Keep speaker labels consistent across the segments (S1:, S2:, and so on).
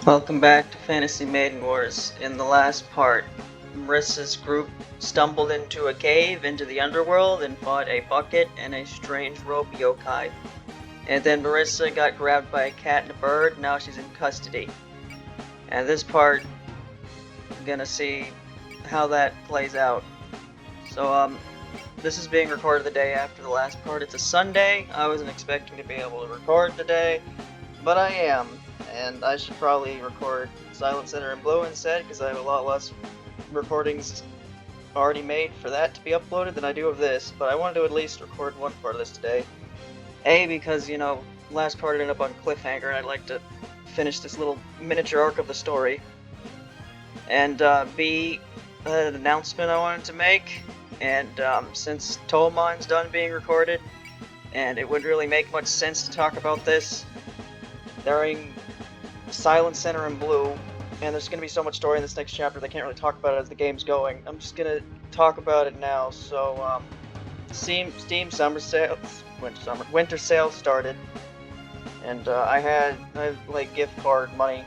S1: Welcome back to Fantasy Maiden Wars. In the last part, Marisa's group stumbled into a cave into the underworld and fought a bucket and a strange rope yokai. And then Marisa got grabbed by a cat and a bird, now she's in custody. And this part, I'm gonna see how that plays out. So, this is being recorded the day after the last part. It's a Sunday. I wasn't expecting to be able to record today, but I am. And I should probably record Silent Center in Blue instead, because I have a lot less recordings already made for that to be uploaded than I do of this. But I wanted to at least record one part of this today. A, because, last part ended up on cliffhanger, and I'd like to finish this little miniature arc of the story. And B, an announcement I wanted to make. And since Tolemon's done being recorded, and it wouldn't really make much sense to talk about this during Silent Center in Blue, and there's going to be so much story in this next chapter they can't really talk about it as the game's going. I'm just going to talk about it now. So, Steam summer sales, winter sales started, and I had like gift card money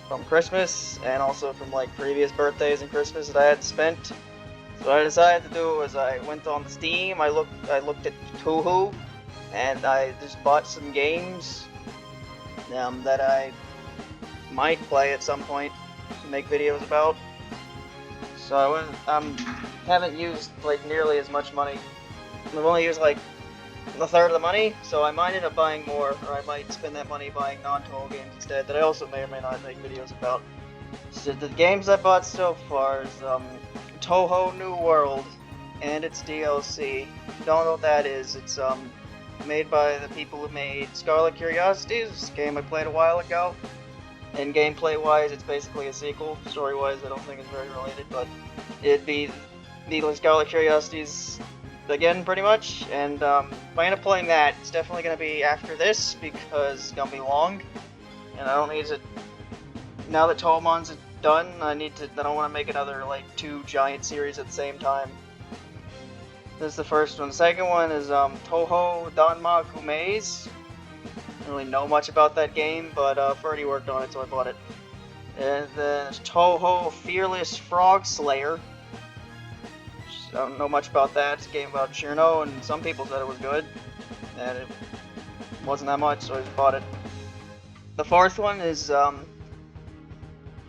S1: from Christmas and also from like previous birthdays and Christmas that I had spent. So what I decided to do was I went on Steam, I looked at Tuhu, and I just bought some games that I might play at some point to make videos about. So haven't used like nearly as much money. I've only used like a third of the money, so I might end up buying more, or I might spend that money buying non-Toho games instead that I also may or may not make videos about. So the games I bought so far is Toho New World and its DLC. If you don't know what that is, it's made by the people who made Scarlet Curiosities, this game I played a while ago. And gameplay-wise, it's basically a sequel. Story-wise, I don't think it's very related, but it'd be the Scarlet Curiosities again, pretty much. And if I end up playing that, it's definitely going to be after this, because it's going to be long. And I don't need to... Now that Tolemon's done, I don't want to make another, like, 2 giant series at the same time. This is the first one. The second one is Toho Danmaku Maze. I don't really know much about that game, but Ferdy worked on it, so I bought it. And then there's Toho Fearless Frog Slayer. I don't know much about that. It's a game about Cherno, and some people said it was good. And it wasn't that much, so I just bought it. The fourth one is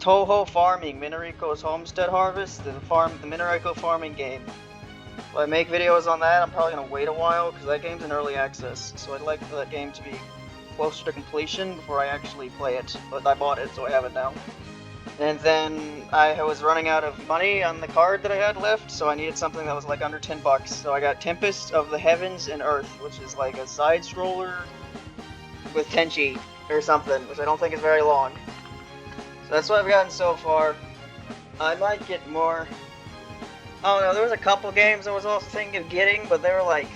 S1: Toho Farming, Minariko's Homestead Harvest, the Minariko farming game. If I make videos on that, I'm probably going to wait a while, because that game's in early access, so I'd like for that game to be closer to completion before I actually play it, but I bought it, so I have it now. And then I was running out of money on the card that I had left, so I needed something that was like under $10. So I got Tempest of the Heavens and Earth, which is like a side scroller with Tenchi or something, which I don't think is very long. So that's what I've gotten so far. I might get more. Oh no, there was a couple games I was also thinking of getting, but they were like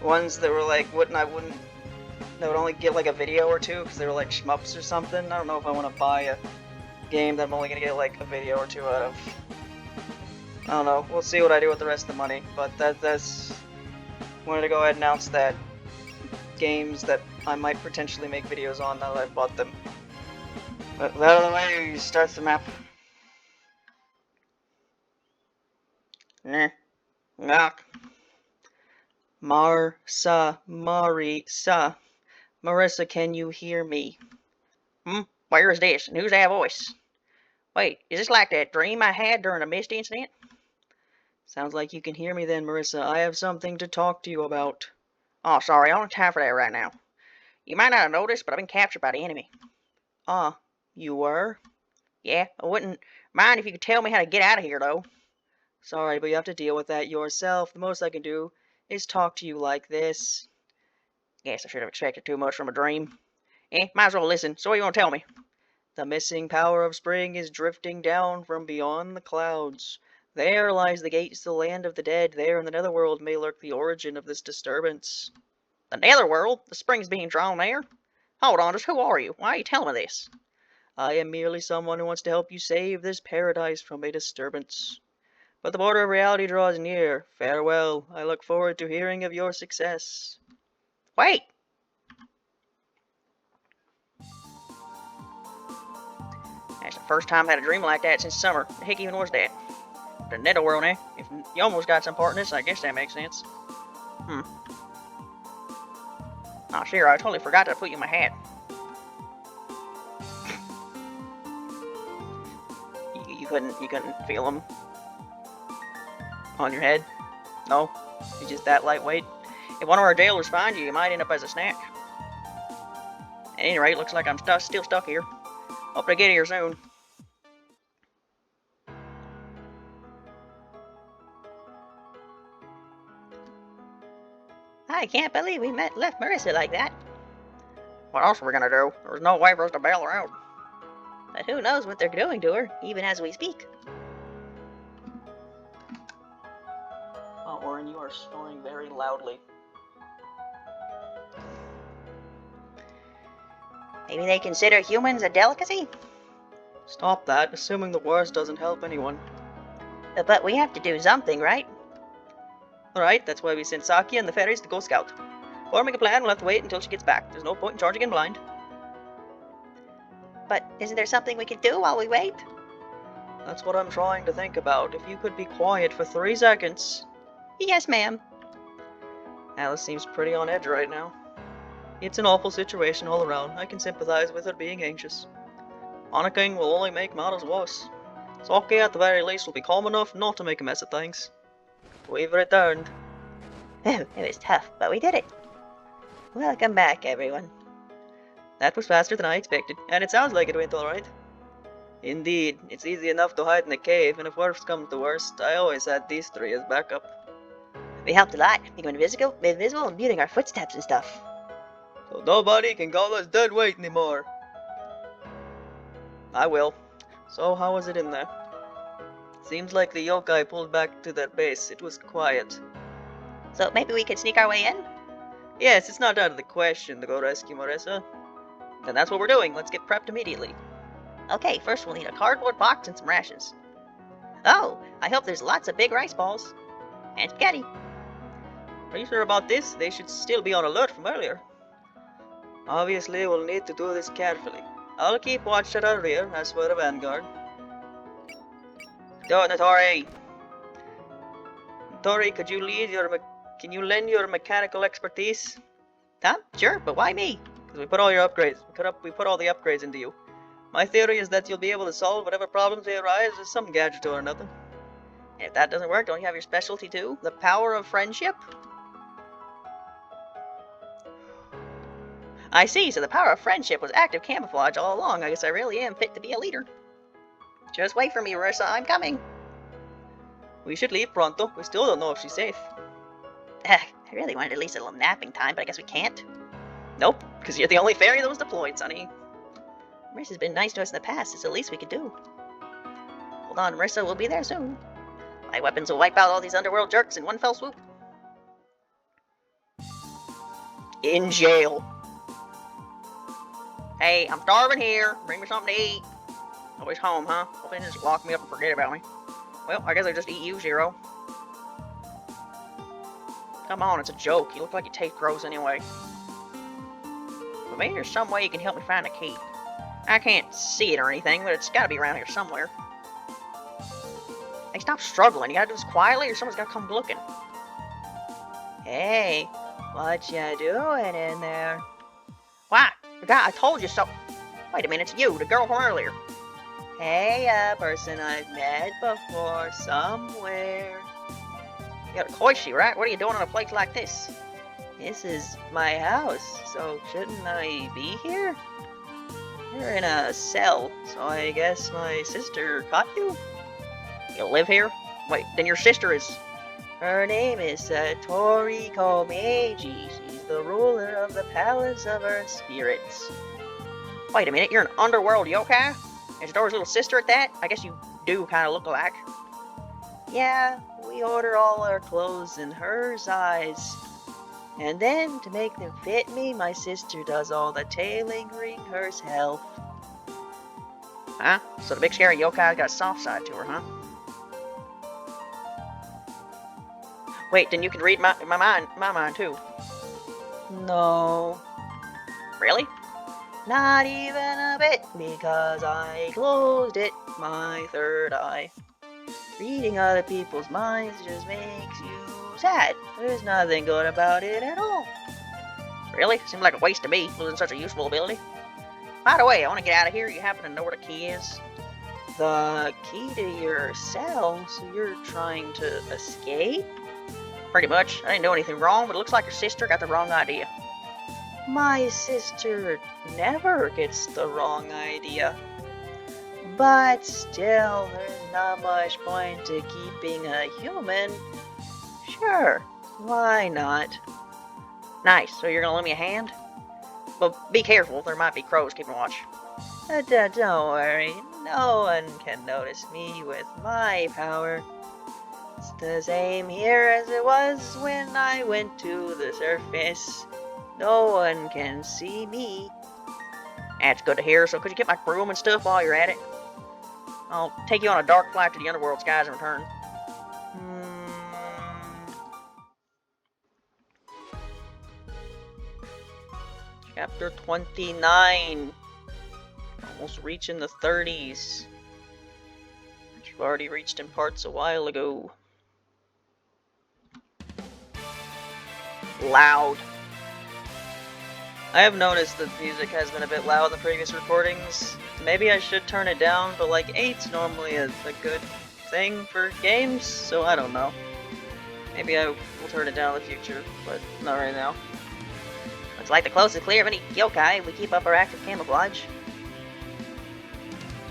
S1: ones that were like that would only get like a video or two because they were like shmups or something. I don't know if I want to buy a game that I'm only gonna get like a video or two out of. I don't know. We'll see what I do with the rest of the money. But that's wanted to go ahead and announce that games that I might potentially make videos on now that I've bought them. But that out of the way, you start the map. Knock. Marisa. Marisa, can you hear me?
S2: Where is this? And who's that voice? Wait, is this like that dream I had during a mist incident?
S1: Sounds like you can hear me then, Marisa. I have something to talk to you about.
S2: Oh, sorry, I don't have time for that right now. You might not have noticed, but I've been captured by the enemy.
S1: Ah, you were?
S2: Yeah, I wouldn't mind if you could tell me how to get out of here, though.
S1: Sorry, but you have to deal with that yourself. The most I can do is talk to you like this.
S2: Guess I should have expected too much from a dream. Might as well listen. So what do you want to tell me?
S1: The missing power of spring is drifting down from beyond the clouds. There lies the gates to the land of the dead. There in the netherworld may lurk the origin of this disturbance.
S2: The netherworld? The spring's being drawn there? Hold on, just who are you? Why are you telling me this?
S1: I am merely someone who wants to help you save this paradise from a disturbance. But the border of reality draws near. Farewell. I look forward to hearing of your success.
S2: Wait! That's the first time I had a dream like that since summer. The heck even was that? The netherworld, eh? If you almost got some part in this, I guess that makes sense. Oh, sure, I totally forgot to put you in my hat. You couldn't feel them on your head? No? You're just that lightweight? If one of our jailers finds you, you might end up as a snack. At any rate, looks like I'm still stuck here. Hope to get here soon. I can't believe we left Marisa like that. What else are we gonna do? There's no way for us to bail her out. But who knows what they're doing to her, even as we speak.
S1: Oh, Orin, you are snoring very loudly.
S2: Maybe they consider humans a delicacy?
S1: Stop that. Assuming the worst doesn't help anyone.
S2: But we have to do something, right?
S1: Alright, that's why we sent Saki and the fairies to go scout. Before we make a plan, we'll have to wait until she gets back. There's no point in charging in blind.
S2: But isn't there something we could do while we wait?
S1: That's what I'm trying to think about. If you could be quiet for 3 seconds.
S2: Yes, ma'am.
S1: Alice seems pretty on edge right now. It's an awful situation all around. I can sympathize with her being anxious. Panicking will only make matters worse. Saki at the very least will be calm enough not to make a mess of things. We've returned.
S2: It was tough, but we did it. Welcome back, everyone.
S1: That was faster than I expected, and it sounds like it went alright. Indeed, it's easy enough to hide in a cave, and if worst comes to worst, I always had these 3 as backup.
S2: We helped a lot, becoming invisible and muting our footsteps and stuff.
S1: So nobody can call us dead weight anymore. I will. So how was it in there? Seems like the yokai pulled back to their base. It was quiet.
S2: So maybe we could sneak our way in?
S1: Yes, it's not out of the question to go rescue Marisa. Then that's what we're doing. Let's get prepped immediately.
S2: Okay, first we'll need a cardboard box and some rations. Oh, I hope there's lots of big rice balls. And spaghetti.
S1: Are you sure about this? They should still be on alert from earlier. Obviously, we'll need to do this carefully. I'll keep watch at our rear as for the vanguard. Go, Natori! Natori, can you lend your mechanical expertise?
S2: Huh? Sure, but why me?
S1: Because we put all your upgrades. We put all the upgrades into you. My theory is that you'll be able to solve whatever problems may arise with some gadget or another.
S2: And if that doesn't work, don't you have your specialty too? The power of friendship? I see, so the power of friendship was active camouflage all along. I guess I really am fit to be a leader. Just wait for me, Marisa. I'm coming.
S1: We should leave pronto. We still don't know if she's safe.
S2: I really wanted at least a little napping time, but I guess we can't. Nope, because you're the only fairy that was deployed, Sonny. Marisa's been nice to us in the past. It's the least we could do. Hold on, Marisa. We'll be there soon. My weapons will wipe out all these underworld jerks in one fell swoop. In jail. Hey, I'm starving here. Bring me something to eat. Always home, huh? Hope they just lock me up and forget about me. Well, I guess I'll just eat you, Zero. Come on, it's a joke. You look like you taste gross anyway. But maybe there's some way you can help me find a key. I can't see it or anything, but it's gotta be around here somewhere. Hey, stop struggling. You gotta do this quietly or someone's gotta come looking. Hey, what you doing in there? Why? I told you so. Wait a minute, it's you, the girl from earlier. Hey, a person I've met before somewhere. You got a koishi, right? What are you doing on a place like this? This is my house, so shouldn't I be here? You're in a cell, so I guess my sister caught you? You live here? Wait, then your sister is... Her name is Satori Komeiji. She's the ruler of the Palace of Earth Spirits. Wait a minute, you're an underworld yokai? And Satori's little sister at that? I guess you do kind of look alike. Yeah, we order all our clothes in her size. And then, to make them fit me, my sister does all the tailoring herself. Huh? So the big scary yokai got a soft side to her, huh? Wait, then you can read my mind too.
S1: No.
S2: Really? Not even a bit, because I closed it, my third eye. Reading other people's minds just makes you sad. There's nothing good about it at all. Really? Seemed like a waste to me, losing such a useful ability. By the way, I want to get out of here. You happen to know where the key is? The key to your cell? So you're trying to escape? Pretty much. I didn't do anything wrong, but it looks like your sister got the wrong idea. My sister never gets the wrong idea. But still, there's not much point to keeping a human. Sure, why not? Nice, so you're gonna lend me a hand? But be careful, there might be crows keeping watch. Don't worry, no one can notice me with my power. It's the same here as it was when I went to the surface. No one can see me. That's good to hear, so could you get my broom and stuff while you're at it? I'll take you on a dark flight to the underworld skies in return. Chapter 29. Almost reaching the 30s. Which we've already reached in parts a while ago. Loud. I have noticed that music has been a bit loud in the previous recordings. Maybe I should turn it down, but like 8's normally a good thing for games, so I don't know. Maybe I will turn it down in the future, but not right now. Looks like the coast is clear of any yokai if we keep up our active camouflage.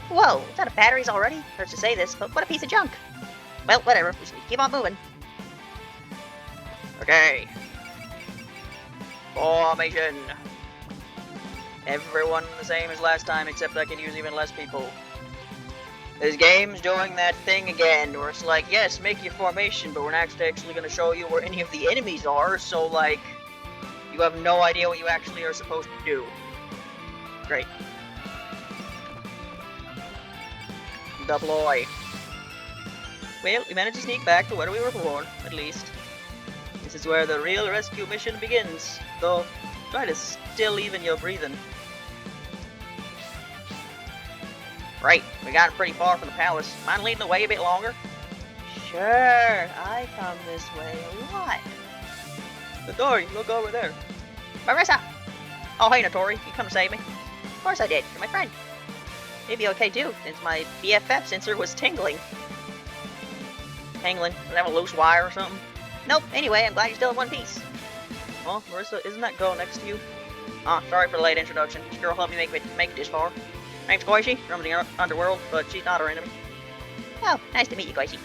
S2: Whoa, is that a batteries already? Hurts to say this, but what a piece of junk. Well, whatever, we should keep on moving. Okay. Formation. Everyone the same as last time, except I can use even less people. This game's doing that thing again, where it's like, yes, make your formation, but we're not actually going to show you where any of the enemies are, so like, you have no idea what you actually are supposed to do. Great. Deploy. Well, we managed to sneak back to where we were born, at least. This is where the real rescue mission begins, though try to still even your breathing. Right, we got pretty far from the palace. Mind leading the way a bit longer? Sure, I come this way a lot. Satori, look over there. Marisa! Oh, hey, Satori, you come to save me? Of course I did, you're my friend. You'd be okay too, since my BFF sensor was tingling. Tingling? Does that have a loose wire or something? Nope, anyway, I'm glad you're still in one piece. Well, Marisa, isn't that girl next to you? Ah, sorry for the late introduction. This girl helped me make it this far. Name's Koichi, from the underworld, but she's not our enemy. Oh, nice to meet you, Koichi.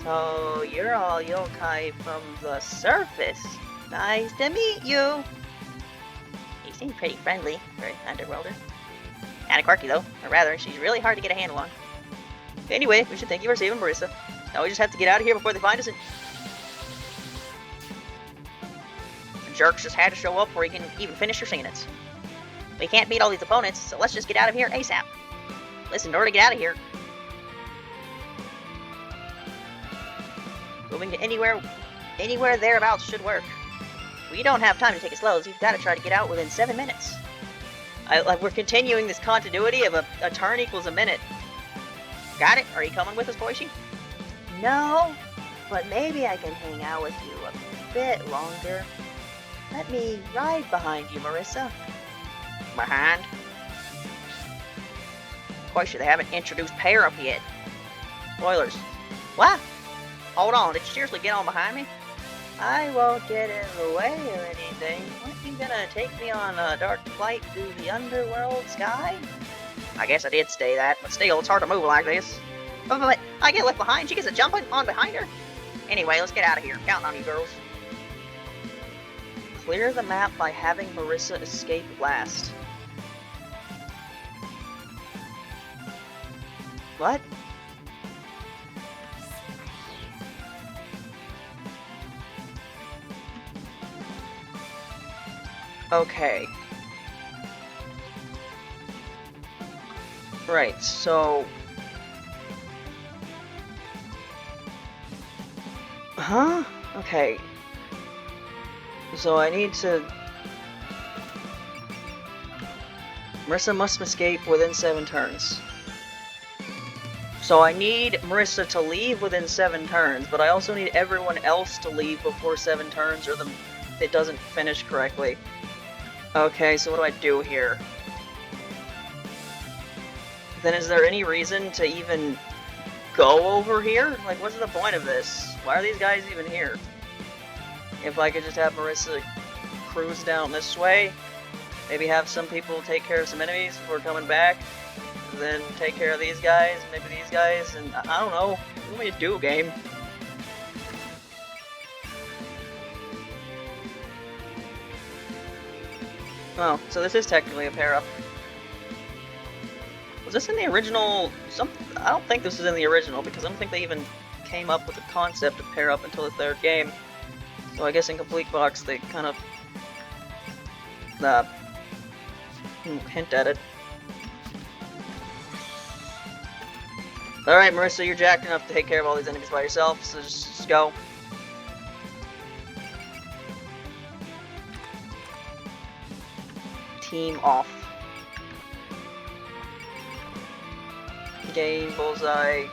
S2: So, you're all yokai from the surface. Nice to meet you. You seem pretty friendly for an underworlder. Kinda quirky though, or rather, she's really hard to get a handle on. Anyway, we should thank you for saving Marisa. Now we just have to get out of here before they find us and... The jerks just had to show up before he can even finish your sentence. We can't beat all these opponents, so let's just get out of here ASAP. Listen, in order to get out of here... Moving to anywhere thereabouts should work. We don't have time to take it slow, so you've got to try to get out within 7 minutes. We're continuing this continuity of a turn equals a minute. Got it? Are you coming with us, Koichi? No, but maybe I can hang out with you a bit longer. Let me ride behind you, Marisa. Behind? Koichi, they haven't introduced pair up yet. Spoilers. What? Hold on, did you seriously get on behind me? I won't get in the way of anything. Aren't you gonna take me on a dark flight through the underworld sky? I guess I did say that, but still, it's hard to move like this. But I get left behind, she gets a jump on behind her? Anyway, let's get out of here. Counting on you girls. Clear the map by having Marisa escape last. What? Okay. Right, so... Huh? Okay. So I need to...
S1: Marisa must escape within 7 turns. So I need Marisa to leave within 7 turns, but I also need everyone else to leave before 7 turns or it doesn't finish correctly. Okay, so what do I do here? Then is there any reason to even go over here? Like, what's the point of this? Why are these guys even here? If I could just have Marisa cruise down this way, maybe have some people take care of some enemies before coming back, then take care of these guys, maybe these guys, and I don't know. What do you want me to do, game? Oh, so this is technically a pair-up. Was this in the original? I don't think this is in the original, because I don't think they even came up with the concept of pair-up until the 3rd game. So I guess in Complete Box they kind of hint at it. Alright, Marisa, you're jacked enough to take care of all these enemies by yourself, so just go. Team off. Gain, bullseye.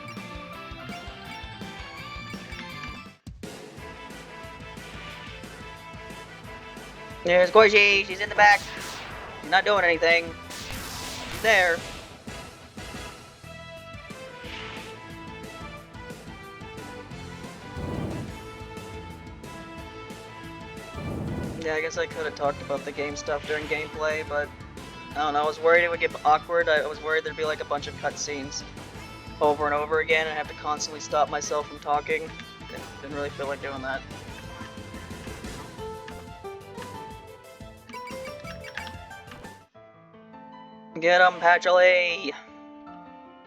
S1: There's Gorgie, she's in the back. She's not doing anything. She's there. Yeah, I guess I could have talked about the game stuff during gameplay, but I don't know, I was worried it would get awkward. I was worried there'd be like a bunch of cutscenes over and over again and I have to constantly stop myself from talking. Didn't really feel like doing that. Get 'em, Patchouli!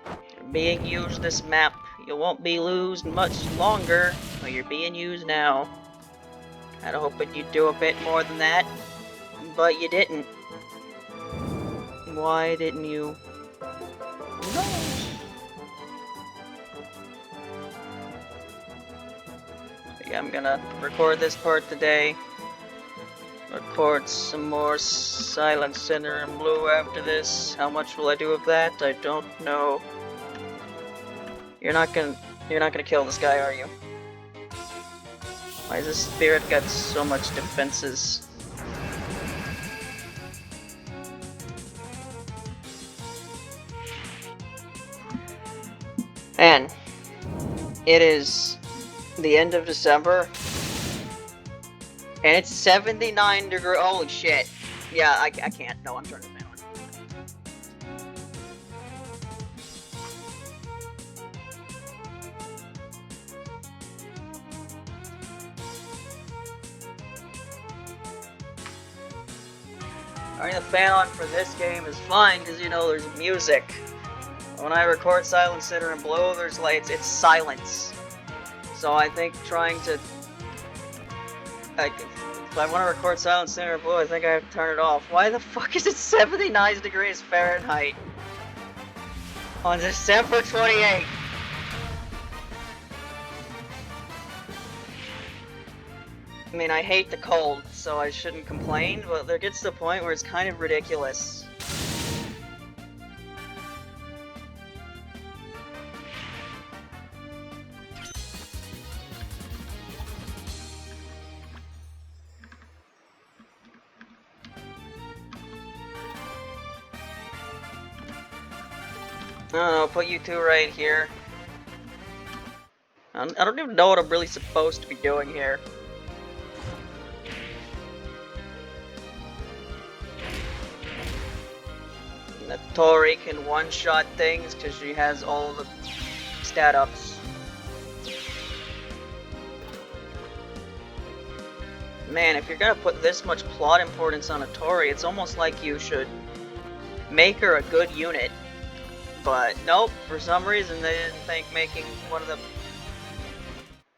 S1: You're being used this map. You won't be used much longer, but you're being used now. Kinda hoping you'd do a bit more than that, but you didn't. Why didn't you? No. Yeah, I'm gonna record this part today. Record some more Silent Sinner and Blue after this. How much will I do of that? I don't know. You're not gonna kill this guy, are you? Why has this spirit got so much defenses? And it is the end of December, and it's 79 degrees. Holy shit! Yeah, I can't. No, I'm turning the fan on. Turning the fan on for this game is fine because you know there's music. When I record Silent Sinner and Blue, there's lights. It's silence. So I think trying to, if I want to record Silent Sinner and Blue, I think I have to turn it off. Why the fuck is it 79 degrees Fahrenheit on December 28th? I mean, I hate the cold, so I shouldn't complain, but there gets to the point where it's kind of ridiculous. I don't know, put you two right here. I don't even know what I'm really supposed to be doing here. Satori can one-shot things because she has all the stat ups. Man, if you're gonna put this much plot importance on a Satori, it's almost like you should make her a good unit. But nope, for some reason they didn't think making one of the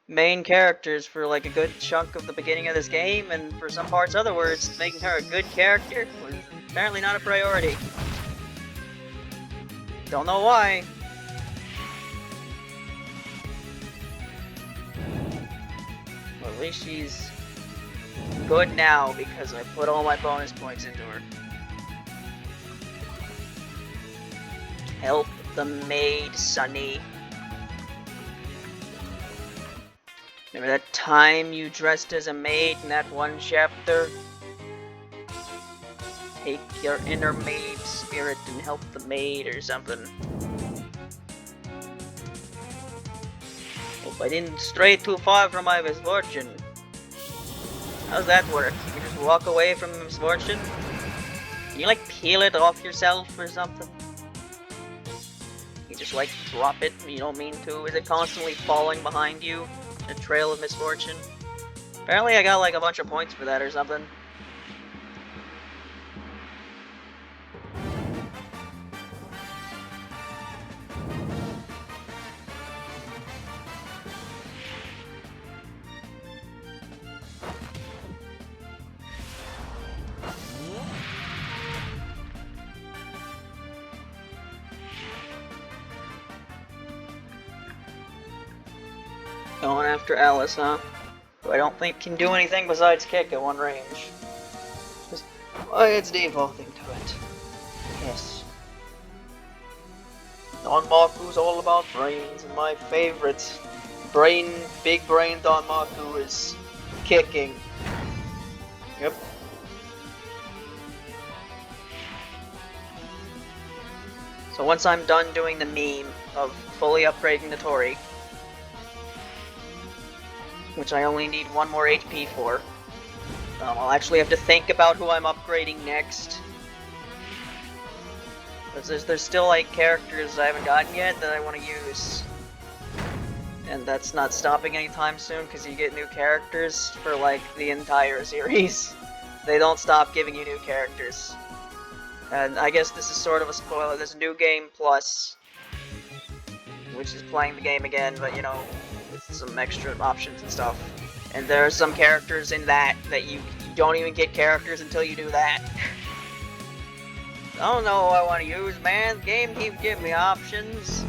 S1: main characters for like a good chunk of the beginning of this game, and for some parts otherwards, making her a good character was apparently not a priority. Don't know why. Well, at least she's good now because I put all my bonus points into her. Help the maid, Sonny. Remember that time you dressed as a maid in that one chapter? Take your inner maid spirit and help the maid or something. Hope I didn't stray too far from my misfortune. How's that work? You can just walk away from misfortune? Can you like peel it off yourself or something? You just like drop it when you don't mean to? Is it constantly falling behind you? A trail of misfortune? Apparently I got like a bunch of points for that or something. Going after Alice, huh? Who I don't think can do anything besides kick at one range. Just, well, it's defaulting to it. Yes. Danmaku's all about brains, and my favorite big brain Danmaku is kicking. Yep. So once I'm done doing the meme of fully upgrading the Tori, which I only need 1 more HP for, I'll actually have to think about who I'm upgrading next. Because there's still like characters I haven't gotten yet that I want to use. And that's not stopping anytime soon because you get new characters for like the entire series. They don't stop giving you new characters. And I guess this is sort of a spoiler. There's New Game Plus, which is playing the game again, but you know, with some extra options and stuff. And there are some characters in that you don't even get characters until you do that. I don't know what I want to use, man. The game keeps giving me options,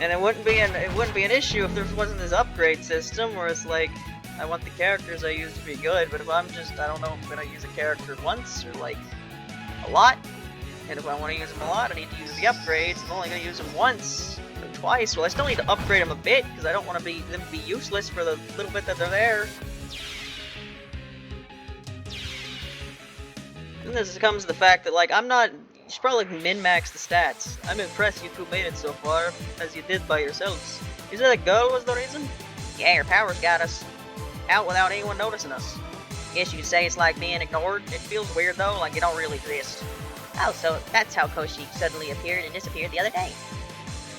S1: and it wouldn't be an issue if there wasn't this upgrade system where it's like I want the characters I use to be good, but if I don't know if I'm gonna use a character once or like a lot, and if I want to use them a lot, I need to use the upgrades. I'm only gonna use them once or twice. Well, I still need to upgrade them a bit because I don't want them to be useless for the little bit that they're there. And this comes to the fact that, like, you should probably min-max the stats. I'm impressed you two made it so far, as you did by yourselves. You said a girl was the reason? Yeah, her powers got us out without anyone noticing us. Guess you could say it's like being ignored. It feels weird, though, like you don't really exist. Oh, so that's how Koshi suddenly appeared and disappeared the other day.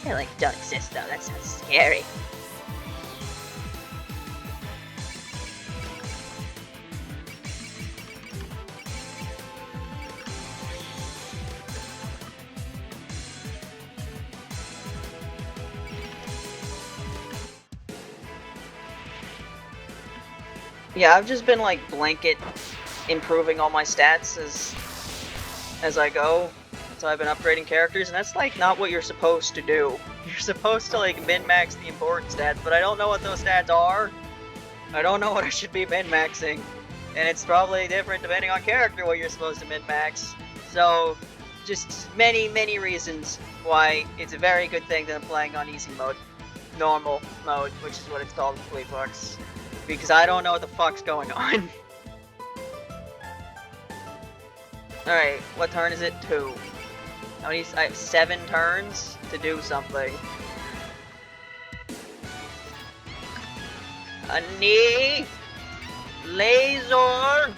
S1: I like don't exist, though. That sounds scary. Yeah, I've just been like blanket improving all my stats as I go. So I've been upgrading characters, and that's like not what you're supposed to do. You're supposed to like min-max the important stats, but I don't know what those stats are. I don't know what I should be min-maxing. And it's probably different depending on character what you're supposed to min-max. So just many, many reasons why it's a very good thing that I'm playing on easy mode. Normal mode, which is what it's called in Fleet Fox. Because I don't know what the fuck's going on. Alright, what turn is it? 2. How many? I have 7 turns to do something. A knee! Laser!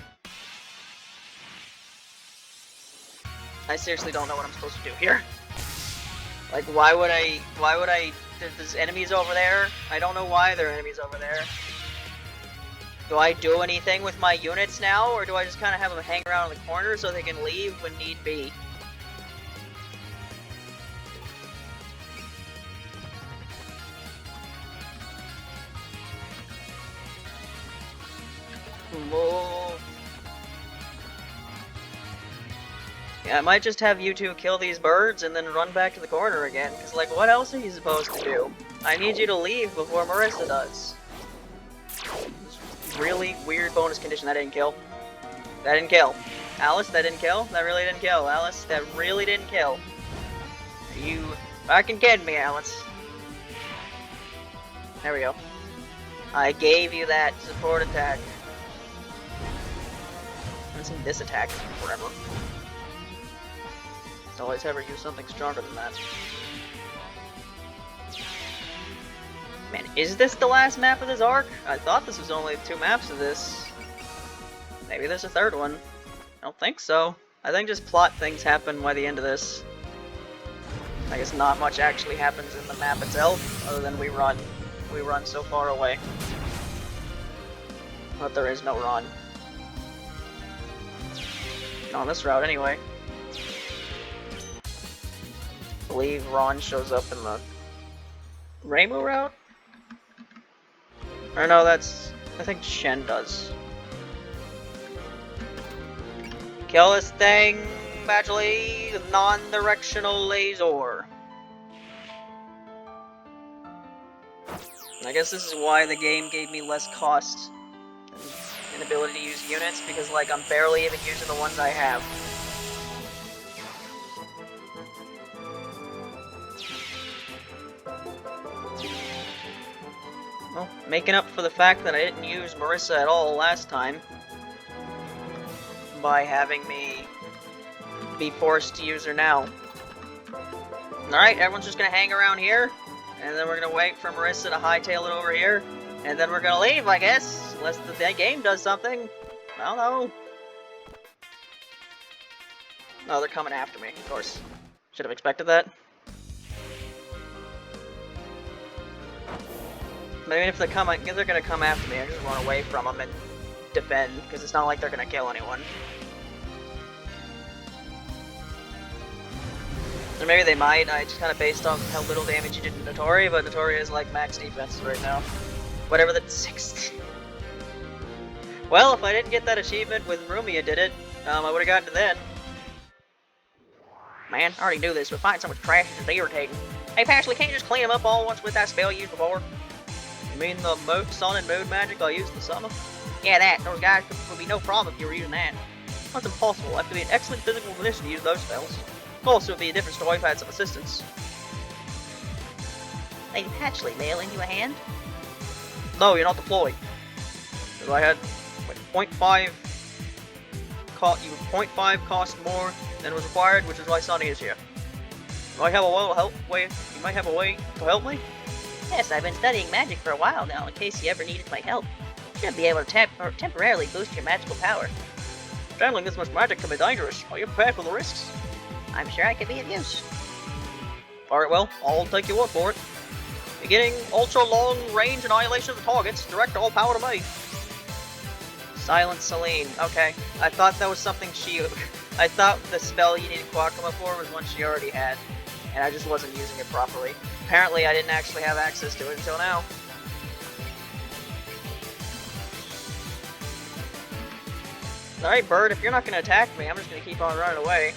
S1: I seriously don't know what I'm supposed to do here. Like, why would I, there's enemies over there? I don't know why there are enemies over there. Do I do anything with my units now, or do I just kind of have them hang around in the corner so they can leave when need be? Move. Yeah, I might just have you two kill these birds and then run back to the corner again, because, like, what else are you supposed to do? I need you to leave before Marisa does. Really weird bonus condition. That didn't kill. That didn't kill. Alice, that didn't kill. That really didn't kill. Alice, that really didn't kill. You fucking kidding me, Alice? There we go. I gave you that support attack. I haven't seen this attack forever. It's always ever used something stronger than that. Man, is this the last map of this arc? I thought this was only 2 maps of this. Maybe there's a 3rd one. I don't think so. I think just plot things happen by the end of this. I guess not much actually happens in the map itself, other than we run. We run so far away. But there is no run. On this route, anyway. I believe Ron shows up in the Rainbow route? Or no, that's... I think Shen does. Kill this thing, Badgley, non-directional laser. I guess this is why the game gave me less cost and ability to use units, because like I'm barely even using the ones I have. Well, making up for the fact that I didn't use Marisa at all last time by having me be forced to use her now. Alright, everyone's just gonna hang around here, and then we're gonna wait for Marisa to hightail it over here, and then we're gonna leave, I guess, unless the game does something. I don't know. No, they're coming after me, of course. Should have expected that. But even if they're gonna come after me, I just run away from them and defend, because it's not like they're gonna kill anyone. Or maybe they might, I just kind of based off how little damage you did to Satori, but Satori is like max defense right now. Whatever the 6th. Well, if I didn't get that achievement with Rumia did it, I would have gotten it then. Man, I already knew this, but finding so much trash is just irritating. Hey, Pashley, can't you just clean them up all once with that spell you used before? You mean the sun and moon magic I used this summer? Yeah, that. Those guys would be no problem if you were using that. That's impossible. I have to be in excellent physical condition to use those spells. Of course, it would be a different story if I had some assistance.
S2: Lady Patchley, may I lend you a hand?
S1: No, you're not deployed. Because I had like 0.5 cost more than was required, which is why Sonny is here. You might have a way to help me?
S2: Yes, I've been studying magic for a while now, in case you ever needed my help. You should be able to temporarily boost your magical power.
S1: Channeling this much magic can be dangerous. Are you prepared for the risks?
S2: I'm sure I could be of use.
S1: Alright, well, I'll take your word for it. Beginning ultra-long range annihilation of the targets. Direct all power to me. Silent Celine. Okay. I thought that was something she... I thought the spell you needed Quackuma for was one she already had, and I just wasn't using it properly. Apparently, I didn't actually have access to it until now. Alright, bird, if you're not going to attack me, I'm just going to keep on running away.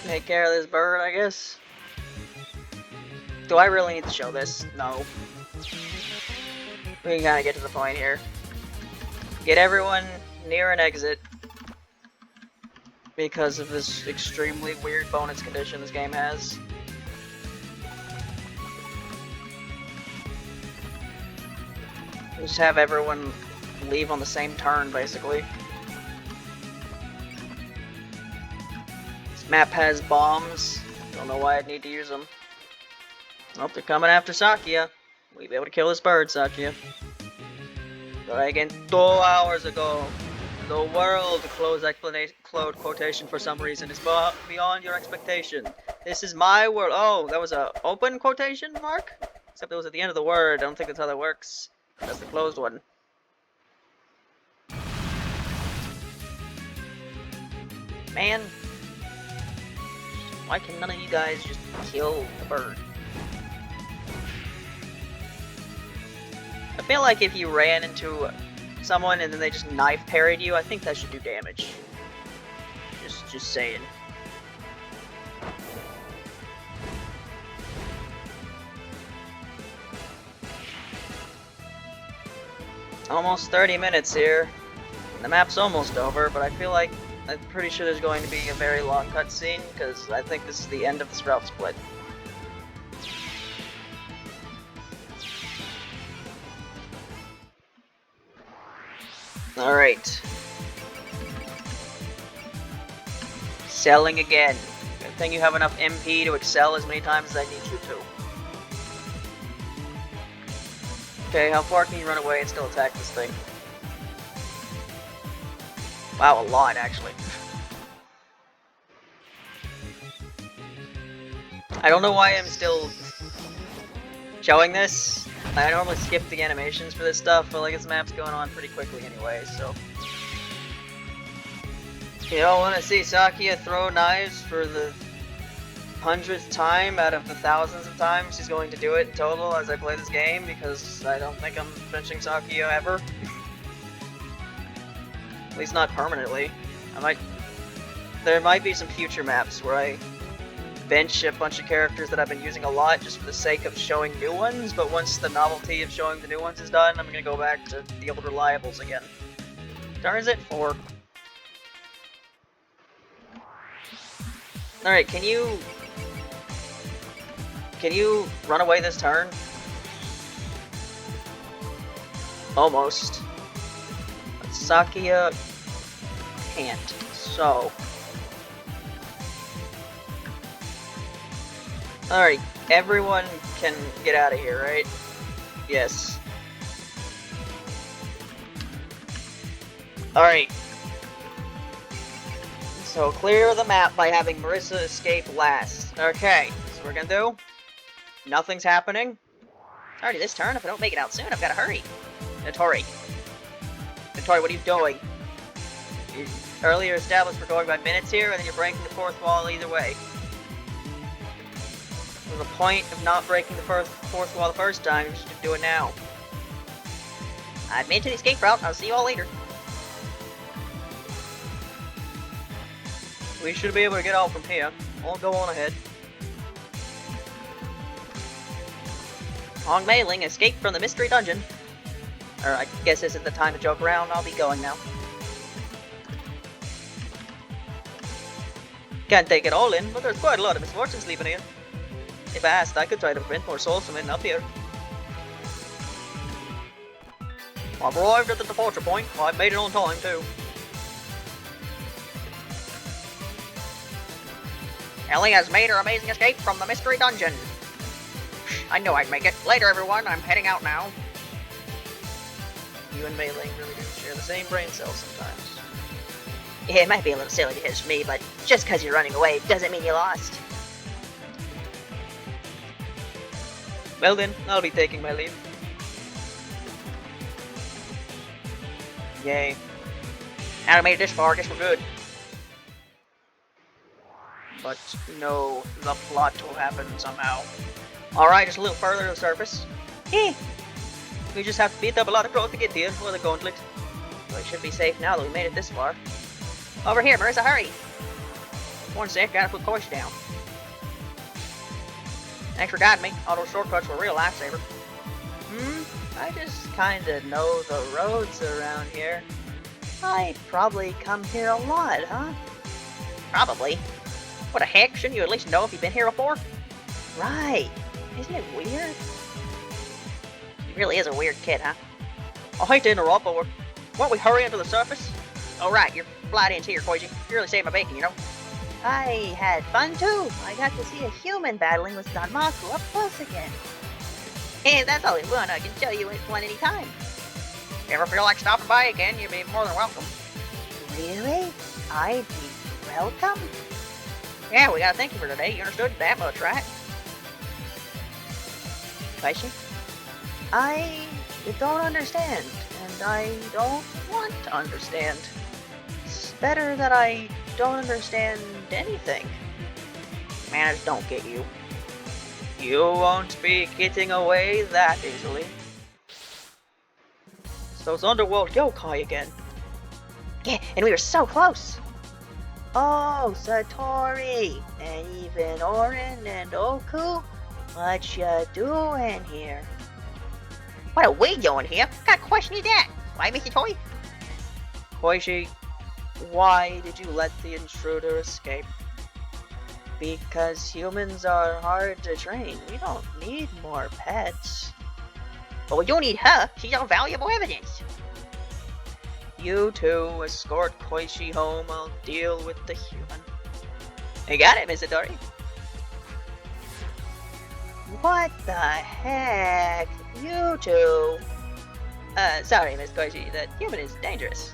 S1: Take care of this bird, I guess. Do I really need to show this? No. We can kind of get to the point here. Get everyone near an exit because of this extremely weird bonus condition this game has. Just have everyone leave on the same turn, basically. This map has bombs. Don't know why I'd need to use them. Oh, they're coming after Sakia. We'll be able to kill this bird, Sakia. But again, 2 hours ago, the world, close quotation for some reason, is beyond your expectation. This is my world. Oh, that was a open quotation mark? Except it was at the end of the word. I don't think that's how that works. That's the closed one. Man. Why can none of you guys just kill the bird? I feel like if you ran into someone and then they just knife parried you, I think that should do damage. Just saying. almost 30 minutes here. The map's almost over, but I feel like I'm pretty sure there's going to be a very long cutscene, because I think this is the end of this route split. Alright. Excelling again. Good thing you have enough MP to excel as many times as I need you to. Okay, how far can you run away and still attack this thing? Wow, a lot, actually. I don't know why I'm still showing this. I normally skip the animations for this stuff, but like this map's going on pretty quickly anyway, so. You don't want to see Sakia throw knives for the 100th time out of the thousands of times she's going to do it in total as I play this game, because I don't think I'm finishing Sakia ever. At least not permanently. There might be some future maps where I bench a bunch of characters that I've been using a lot just for the sake of showing new ones, but once the novelty of showing the new ones is done, I'm gonna go back to the old reliables again. Darn, is it 4? Alright, can you run away this turn? Almost. But Sakia can't, so. Alright, everyone can get out of here, right? Yes. Alright. So clear the map by having Marisa escape last. Okay, so we're gonna do. Nothing's happening. It's already this turn. If I don't make it out soon, I've gotta hurry. Satori, what are you doing? You earlier established we're going by minutes here, and then you're breaking the fourth wall either way. There's a point of not breaking the fourth wall the first time, you should do it now. I've made it to the escape route. I'll see you all later. We should be able to get out from here. I'll go on ahead. Hong Mei-ling escaped from the mystery dungeon. Or I guess this isn't the time to joke around. I'll be going now. Can't take it all in, but there's quite a lot of misfortune sleeping here. If I asked, I could try to prevent more souls from ending up here. I've arrived at the departure point. I've made it on time, too. Ellie has made her amazing escape from the mystery dungeon. I knew I'd make it. Later, everyone. I'm heading out now. You and Mei-ling really do share the same brain cells sometimes. Yeah, it might be a little silly to hit me, but just because you're running away doesn't mean you lost. Well then, I'll be taking my leave. Yay. Now I made it this far, I guess we're good. But no, the plot will happen somehow. Alright, just a little further to the surface. We just have to beat up a lot of growth to get here, or the gauntlet. So I should be safe now that we made it this far. Over here, Marisa, hurry! One sec, gotta put Koichi down. Thanks for guiding me. All those shortcuts were a real lifesaver. I just kinda know the roads around here. I probably come here a lot, huh? Probably. What the heck? Shouldn't you at least know if you've been here before? Right. Isn't it weird? He really is a weird kid, huh? I hate to interrupt, but won't we hurry into the surface? Oh right, your flight ends here, Koichi. You really saved my bacon, you know? I had fun too. I got to see a human battling with Danmaku up close again. Hey, that's all we want. I can show you one anytime. If you ever feel like stopping by again, you'd be more than welcome. Really? I'd be welcome? Yeah, we gotta thank you for today. You understood that much, right? Koichi? I don't understand, and I don't want to understand. It's better that I don't understand anything. Man, I just don't get you. You won't be getting away that easily. It's those underworld yokai again. Yeah, and we were so close. Oh, Satori, and even Orin and Oku, what you doing here? What are we doing here? What kind of question is that?
S2: Why, Mr. Toy?
S1: Koichi, why did you let the intruder escape? Because humans are hard to train. We don't need more pets.
S2: But we do need her. She's our valuable evidence.
S1: You two escort Koichi home. I'll deal with the human.
S2: I got it, Miss Satori. What the heck? You two? Sorry, Miss Koichi. That human is dangerous.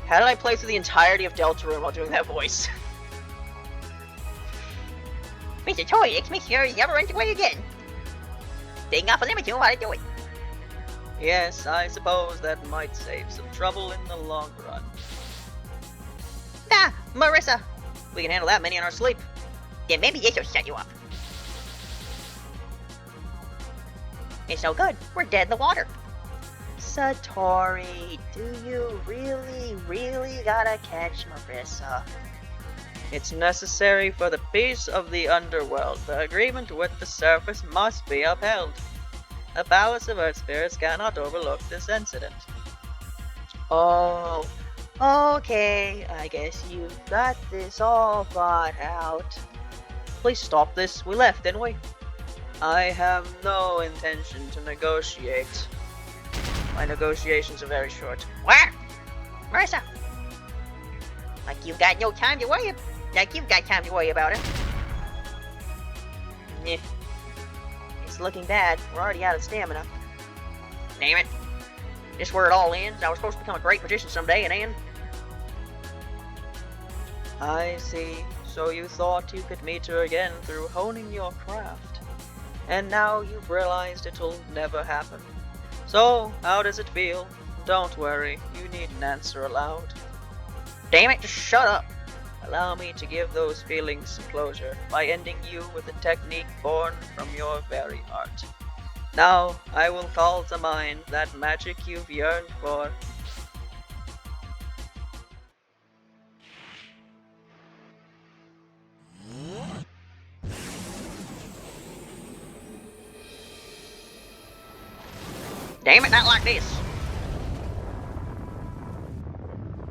S1: How did I play through the entirety of Deltarune while doing that voice?
S2: Mr. Toy, let's make sure you never runs away again. Staying off a limit to how to do it.
S1: Yes, I suppose that might save some trouble in the long run.
S2: Ah, Marisa! We can handle that many in our sleep. Then maybe this will set you up. It's no good. We're dead in the water.
S1: Satori, do you really gotta catch Marisa? It's necessary for the peace of the underworld. The agreement with the surface must be upheld. The Palace of Earth Spirits cannot overlook this incident. Oh, okay. I guess you've got this all thought out. Please stop this. We left, didn't we? I have no intention to negotiate. My negotiations are very short.
S2: Where? Marisa! Like you've got no time to worry. Like you've got time to worry about it.
S1: Yeah. It's looking bad. We're already out of stamina.
S2: Damn it. This is where it all ends. I was supposed to become a great magician someday, and then...
S1: I see. So you thought you could meet her again through honing your craft. And now you've realized it'll never happen. So, how does it feel? Don't worry, you needn't answer aloud.
S2: Damn it, just shut up.
S1: Allow me to give those feelings some closure by ending you with a technique born from your very heart. Now, I will call to mind that magic you've yearned for.
S2: Damn it, not like this.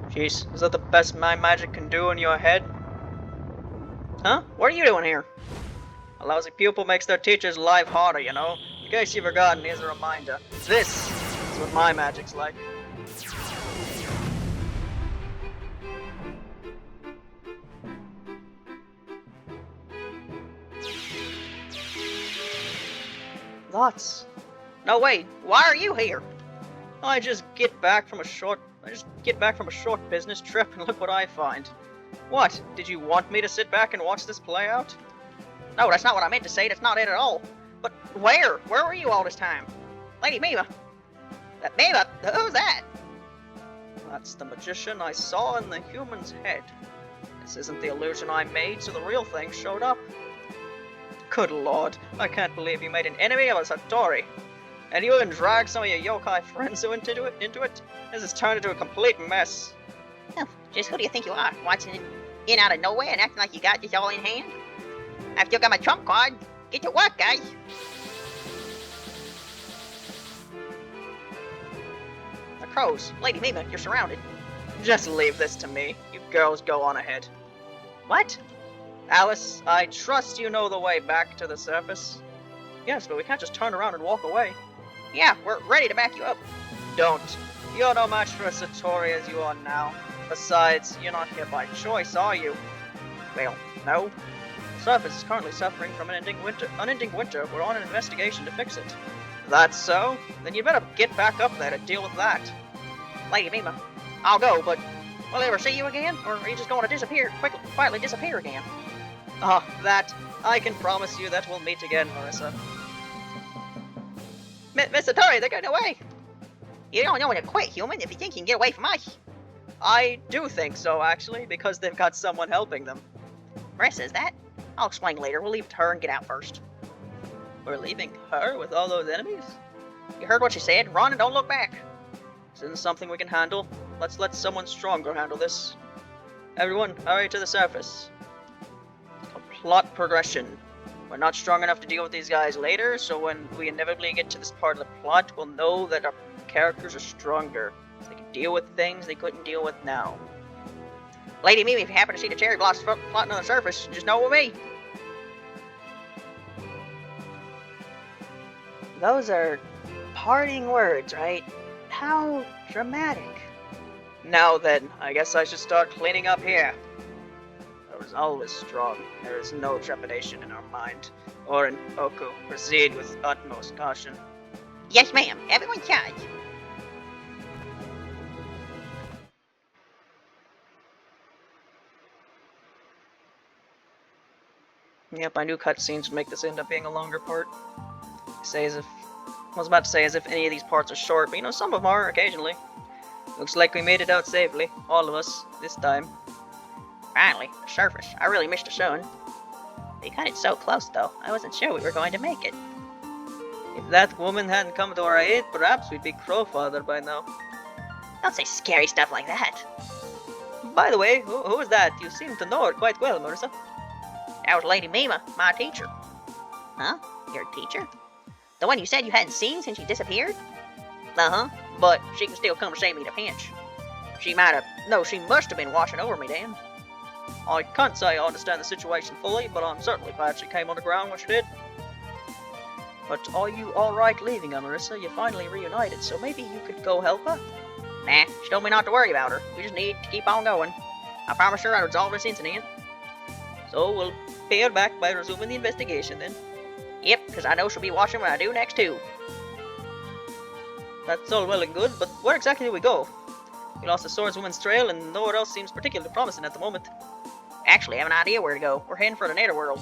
S1: Jeez, is that the best my magic can do in your head?
S2: Huh? What are you doing here?
S1: A lousy pupil makes their teacher's life harder, you know? In case you've forgotten, here's a reminder. This is what my magic's like. Lots.
S2: No, wait. Why are you here?
S1: I just get back from a short business trip, and look what I find. What? Did you want me to sit back and watch this play out?
S2: No, that's not what I meant to say. That's not it at all. But where? Where were you all this time? Lady Mima. Mima? Who's that?
S1: That's the magician I saw in the human's head. This isn't the illusion I made, so the real thing showed up. Good lord, I can't believe you made an enemy of a Satori. And you even dragged some of your yokai friends into it? This has turned into a complete mess.
S2: Oh, just who do you think you are? Watching it in out of nowhere and acting like you got this all in hand? I've still got my trump card. Get to work, guys.
S1: The crows. Lady Mima, you're surrounded. Just leave this to me. You girls go on ahead.
S2: What?
S1: Alice, I trust you know the way back to the surface. Yes, but we can't just turn around and walk away.
S2: Yeah, we're ready to back you up.
S1: Don't. You're no match for a Satori as you are now. Besides, you're not here by choice, are you? Well, no. The surface is currently suffering from an unending winter. We're on an investigation to fix it. That's so? Then you better get back up there to deal with that.
S2: Lady Mima, I'll go, but will I ever see you again? Or are you just going to quietly disappear again?
S1: That. I can promise you that we'll meet again, Marisa.
S2: Miss Satori, they're getting away! You don't know when to quit, human, if you think you can get away from us.
S1: I do think so, actually, because they've got someone helping them.
S2: Marisa, is that? I'll explain later. We'll leave it to her and get out first.
S1: We're leaving her with all those enemies?
S2: You heard what she said. Run and don't look back.
S1: This isn't something we can handle. Let's let someone stronger handle this. Everyone, hurry to the surface. A plot progression. We're not strong enough to deal with these guys later, so when we inevitably get to this part of the plot, we'll know that our characters are stronger. They can deal with things they couldn't deal with now.
S2: Lady Mimi, if you happen to see the cherry blossoms floating on the surface, just know it me. Those are parting words, right? How dramatic.
S1: Now then, I guess I should start cleaning up here. I was always strong. There is no trepidation in our mind. Or in Oku. Proceed with utmost caution.
S2: Yes, ma'am. Everyone charge.
S1: Yep, I knew cutscenes would make this end up being a longer part. I was about to say as if any of these parts are short, but you know, some of them are occasionally. Looks like we made it out safely, all of us, this time.
S2: Finally, the surface. I really missed the sun. We cut it so close, though. I wasn't sure we were going to make it.
S1: If that woman hadn't come to our aid, perhaps we'd be Crowfather by now.
S2: Don't say scary stuff like that.
S1: By the way, who is that? You seem to know her quite well, Marisa.
S2: That was Lady Mima, my teacher. Huh? Your teacher? The one you said you hadn't seen since you disappeared? Uh-huh, but she can still come to save me at a pinch. She must have been watching over me then.
S1: I can't say I understand the situation fully, but I'm certainly glad she came on the ground when she did. But are you alright leaving her, Marisa? You finally reunited, so maybe you could go help her?
S2: Nah, she told me not to worry about her. We just need to keep on going. I promised her I'd resolve this incident.
S1: So we'll pay her back by resuming the investigation then.
S2: Yep, because I know she'll be watching what I do next too.
S1: That's all well and good, but where exactly do we go? We lost the swordswoman's trail, and nowhere else seems particularly promising at the moment.
S2: Actually, I have an idea where to go. We're heading for the Netherworld.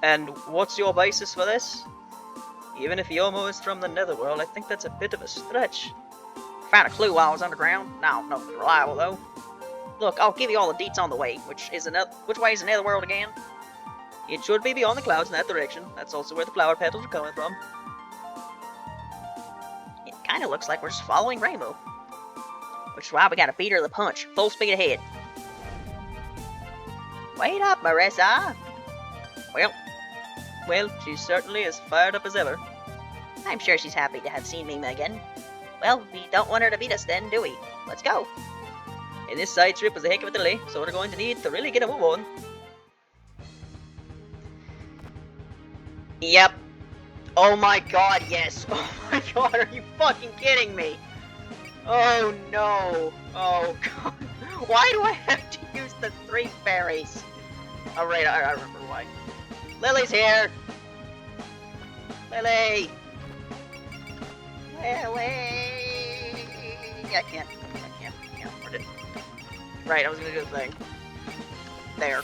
S1: And what's your basis for this? Even if Yomo is from the Netherworld, I think that's a bit of a stretch.
S2: Found a clue while I was underground. No, nothing reliable though. Look, I'll give you all the deets on the way. Which way is the Netherworld again?
S1: It should be beyond the clouds in that direction. That's also where the flower petals are coming from.
S2: It kind of looks like we're just following Rainbow. Which is why we gotta beat her to the punch. Full speed ahead. Wait up, Marisa.
S1: Well, she's certainly as fired up as ever.
S2: I'm sure she's happy to have seen me again. Well, we don't want her to beat us then, do we? Let's go.
S1: And this side trip was a heck of a delay, so we're going to need to really get a move on.
S2: Yep. Oh my god, yes. Oh my god, are you fucking kidding me? Oh no. Oh god. Why do I have to use the 3 fairies? Oh right, I remember why. Lily's here! Lily! Lily! I can't. Where did... Right, I was gonna do the thing. There.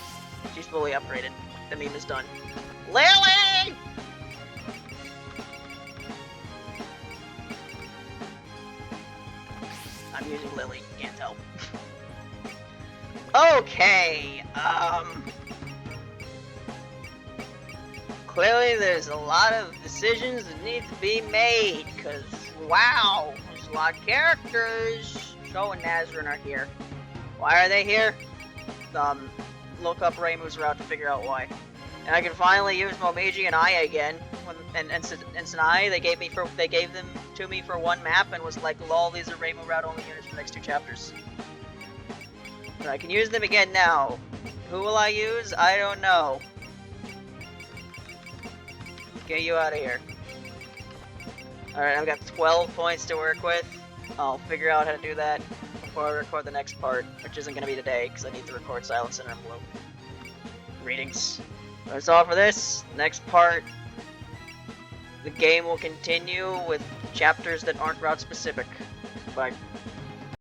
S2: She's fully upgraded. The meme is done. Lily! I'm using Lily, can't tell. Okay, clearly there's a lot of decisions that need to be made, because, wow, there's a lot of characters. Sho and Nazrin are here. Why are they here? Look up Reimu's route to figure out why. And I can finally use Momiji and Aya again. And Sanai, they gave them to me for one map and was like, lol, these are Reimu route only units for the next 2 chapters. But I can use them again now. Who will I use? I don't know. Get you out of here. Alright, I've got 12 points to work with. I'll figure out how to do that before I record the next part, which isn't going to be today, because I need to record Silence in Envelope. Greetings. That's all for this. Next part, the game will continue with chapters that aren't route specific. Bye.